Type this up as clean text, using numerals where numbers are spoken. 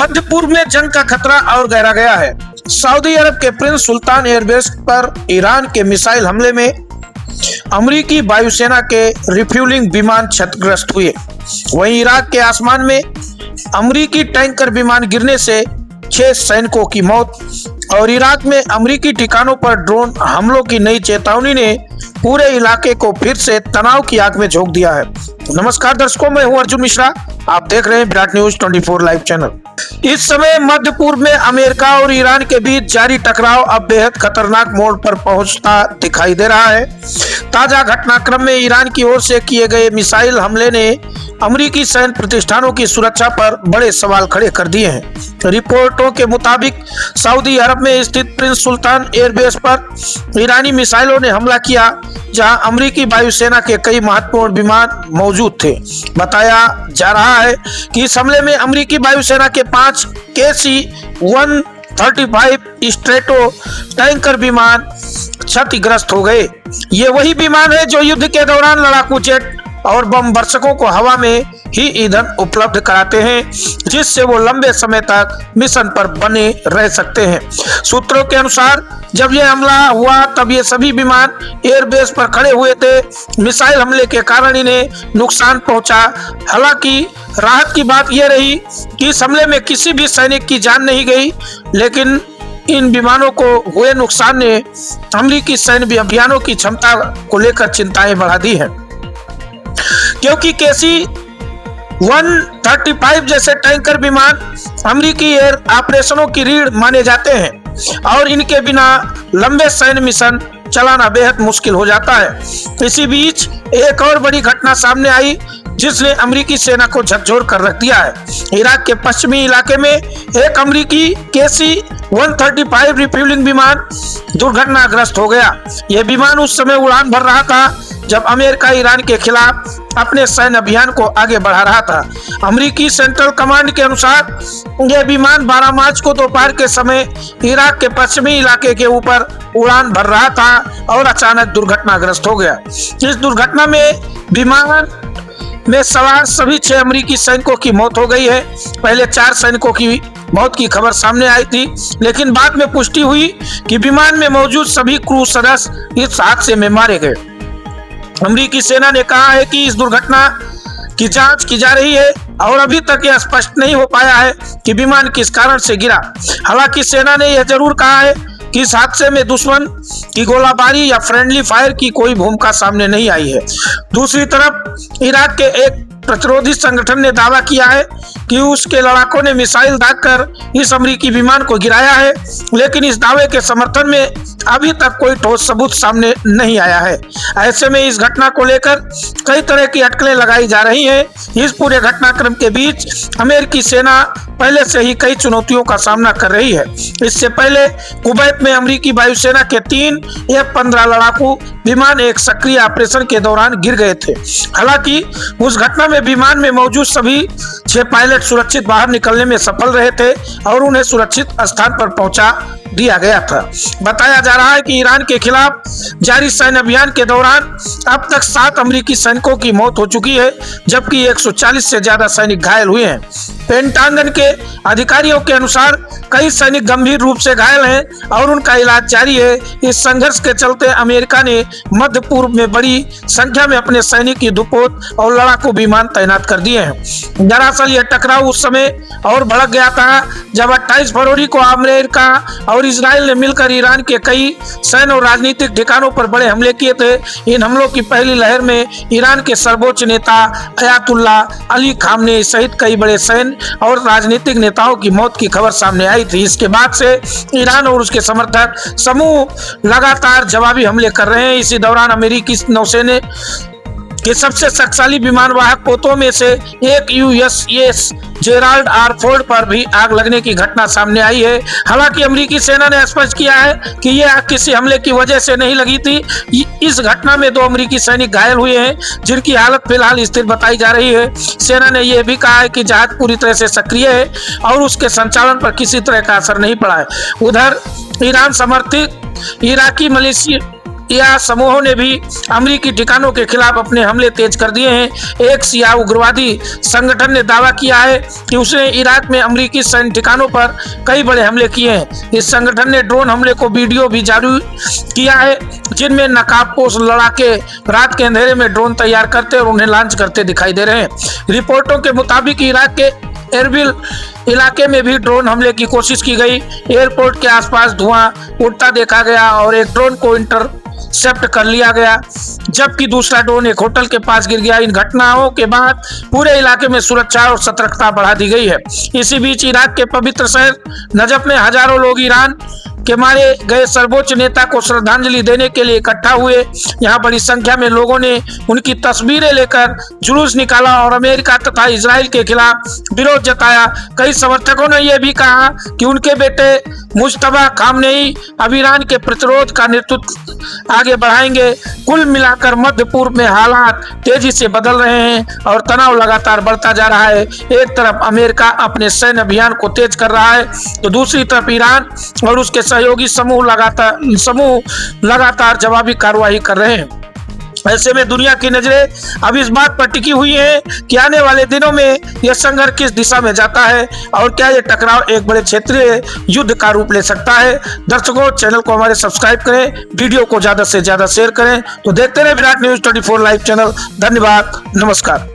मध्य पूर्व में जंग का खतरा और गहरा गया है। सऊदी अरब के प्रिंस सुल्तान एयरबेस पर ईरान के मिसाइल हमले में अमेरिकी वायुसेना के रिफ्यूलिंग विमान क्षतिग्रस्त हुए। वहीं इराक के आसमान में अमेरिकी टैंकर विमान गिरने से 6 सैनिकों की मौत और इराक में अमेरिकी ठिकानों पर ड्रोन हमलों की नई चेतावनी ने पूरे इलाके को फिर से तनाव की आग में झोंक दिया है। नमस्कार दर्शकों, मैं हूं अर्जुन मिश्रा। आप देख रहे हैं विराट न्यूज 24 लाइव चैनल। इस समय मध्य पूर्व में अमेरिका और ईरान के बीच जारी टकराव अब बेहद खतरनाक मोड़ पर पहुंचता दिखाई दे रहा है। ताजा घटनाक्रम में ईरान की ओर से किए गए मिसाइल हमले ने अमेरिकी सैन्य प्रतिष्ठानों की सुरक्षा पर बड़े सवाल खड़े कर दिए हैं। रिपोर्टों के मुताबिक सऊदी अरब में स्थित प्रिंस सुल्तान एयरबेस पर ईरानी मिसाइलों ने हमला किया, जहां अमेरिकी वायुसेना के कई महत्वपूर्ण विमान मौजूद थे। बताया जा रहा है कि इस हमले में अमेरिकी वायुसेना के 5 KC-135 स्ट्रेटो टैंकर विमान क्षतिग्रस्त हो गए। ये वही विमान है जो युद्ध के दौरान लड़ाकू जेट और बम वर्षकों को हवा में ही ईंधन उपलब्ध कराते हैं, जिससे वो लंबे समय तक मिशन पर बने रह सकते हैं। सूत्रों के अनुसार जब ये हमला हुआ तब ये सभी विमान एयरबेस पर खड़े हुए थे। मिसाइल हमले के कारण इन्हें नुकसान पहुंचा। हालांकि राहत की बात यह रही कि इस हमले में किसी भी सैनिक की जान नहीं गई, लेकिन इन विमानों को हुए नुकसान ने अमेरिकी सैन्य अभियानों की क्षमता को लेकर चिंताएं बढ़ा दी हैं, क्योंकि KC-135 जैसे टैंकर विमान अमेरिकी एयर ऑपरेशनों की रीढ़ माने जाते हैं और इनके बिना लंबे सैन्य मिशन चलाना बेहद मुश्किल हो जाता है। इसी बीच एक और बड़ी घटना सामने आई जिसने अमेरिकी सेना को झकझोर कर रख दिया है। इराक के पश्चिमी इलाके में एक अमेरिकी KC-135 रिफ्यूलिंग विमान दुर्घटनाग्रस्त हो गया। यह विमान उस समय उड़ान भर रहा था जब अमेरिका ईरान के खिलाफ अपने सैन्य अभियान को आगे बढ़ा रहा था। अमेरिकी सेंट्रल कमांड के अनुसार यह विमान 12 मार्च को दोपहर के समय इराक के पश्चिमी इलाके के ऊपर उड़ान भर रहा था और अचानक दुर्घटनाग्रस्त हो गया। इस दुर्घटना में विमान में सवार सभी 6 अमेरिकी सैनिकों की मौत हो गई है। पहले 4 सैनिकों की मौत की खबर सामने आई थी, लेकिन बाद में पुष्टि हुई कि विमान में मौजूद सभी क्रू सदस्य इस हादसे में मारे गए। अमेरिकी सेना ने कहा है कि इस दुर्घटना की जांच की जा रही है और अभी तक यह स्पष्ट नहीं हो पाया है कि विमान किस कारण से गिरा। हालांकि सेना ने यह जरूर कहा है कि इस हादसे में दुश्मन की गोलाबारी या फ्रेंडली फायर की कोई भूमिका सामने नहीं आई है। दूसरी तरफ इराक के एक प्रतिरोधी संगठन ने दावा किया है कि उसके लड़ाकों ने मिसाइल दागकर इस अमेरिकी विमान को गिराया है, लेकिन इस दावे के समर्थन में अभी तक कोई ठोस सबूत सामने नहीं आया है। ऐसे में इस घटना को लेकर कई तरह की अटकलें लगाई जा रही हैं। इस पूरे घटनाक्रम के बीच अमेरिकी सेना पहले से ही कई चुनौतियों का सामना कर रही है। इससे पहले कुवैत में अमेरिकी वायुसेना के 3 F-15 लड़ाकू विमान एक सक्रिय ऑपरेशन के दौरान गिर गए थे। हालांकि उस घटना में विमान में मौजूद सभी 6 पायलट सुरक्षित बाहर निकलने में सफल रहे थे और उन्हें सुरक्षित स्थान पर पहुंचा दिया गया था। बताया जा रहा है कि ईरान के खिलाफ जारी सैन्य अभियान के दौरान अब तक 7 अमेरिकी सैनिकों की मौत हो चुकी है, जबकि 140 से ज्यादा सैनिक घायल हुए हैं। पेंटागन के अधिकारियों के अनुसार कई सैनिक गंभीर रूप से घायल हैं और उनका इलाज जारी है। इस संघर्ष के चलते अमेरिका ने मध्य पूर्व में बड़ी संख्या में अपने सैनिक युद्धपोत और लड़ाकू विमान तैनात कर दिए हैं। दरअसल यह टकराव उस समय और भड़क गया था जब 28 फरवरी को अमेरिका और इजराइल ने मिलकर ईरान के कई सैन्य और राजनीतिक ठिकानों पर बड़े हमले किए थे। इन हमलों की पहली लहर में ईरान के सर्वोच्च नेता अयातुल्ला अली खामनेई सहित कई बड़े सैन्य और राजनीतिक नेताओं की मौत की खबर सामने आई थी। इसके बाद से ईरान और उसके समर्थक समूह लगातार जवाबी हमले कर रहे हैं। इसी दौरान अमेरिकी नौसेना के सबसे शक्तिशाली विमान वाहक पोतों में से एक USS जेराल्ड आर फोर्ड पर भी आग लगने की घटना सामने आई है। हालांकि अमेरिकी सेना ने स्पष्ट किया है कि यह आग किसी हमले की वजह से नहीं लगी थी। इस घटना में 2 अमेरिकी सैनिक घायल हुए हैं, जिनकी हालत फिलहाल स्थिर बताई जा रही है। सेना ने यह भी कहा है कि जहाज पूरी तरह से सक्रिय है और उसके संचालन पर किसी तरह का असर नहीं पड़ा है। उधर ईरान समर्थित इराकी या समूहों ने भी अमेरिकी ठिकानों के खिलाफ अपने हमले तेज कर दिए हैं। एक शिया उग्रवादी संगठन ने दावा किया है कि उसने इराक में अमेरिकी सैन्य ठिकानों पर कई बड़े हमले किए हैं। इस संगठन ने ड्रोन हमले को वीडियो भी जारी किया है, जिनमें नकाबपोश लड़ाके रात के अंधेरे में ड्रोन तैयार करते और उन्हें लॉन्च करते दिखाई दे रहे हैं। रिपोर्टों के मुताबिक इराक के एरबिल इलाके में भी ड्रोन हमले की कोशिश की गई। एयरपोर्ट के आसपास धुआं उड़ता देखा गया और एक ड्रोन को इंटरसेप्ट कर लिया गया, जबकि दूसरा ड्रोन एक होटल के पास गिर गया। इन घटनाओं के बाद पूरे इलाके में सुरक्षा और सतर्कता बढ़ा दी गई है। इसी बीच इराक के पवित्र शहर नजफ में हजारों लोग ईरान के मारे गए सर्वोच्च नेता को श्रद्धांजलि देने के लिए इकट्ठा हुए। यहाँ बड़ी संख्या में लोगों ने उनकी तस्वीरें लेकर जुलूस निकाला और अमेरिका तथा इजराइल के खिलाफ विरोध जताया। कई समर्थकों ने यह भी कहा कि उनके बेटे मुश्तबा खामनेई अब ईरान के प्रतिरोध का नेतृत्व आगे बढ़ाएंगे। कुल मिलाकर मध्य पूर्व में हालात तेजी से बदल रहे हैं और तनाव लगातार बढ़ता जा रहा है। एक तरफ अमेरिका अपने सैन्य अभियान को तेज कर रहा है, तो दूसरी तरफ ईरान और उसके सहयोगी समूह लगातार जवाबी कार्रवाई कर रहे हैं। ऐसे में दुनिया की नजरें अब इस बात पर टिकी हुई है कि आने वाले दिनों में यह संघर्ष किस दिशा में जाता है और क्या यह टकराव एक बड़े क्षेत्रीय युद्ध का रूप ले सकता है। दर्शकों, चैनल को हमारे सब्सक्राइब करें, वीडियो को ज्यादा से ज्यादा शेयर करें। तो देखते रहे विराट न्यूज 24 लाइव चैनल। धन्यवाद, नमस्कार।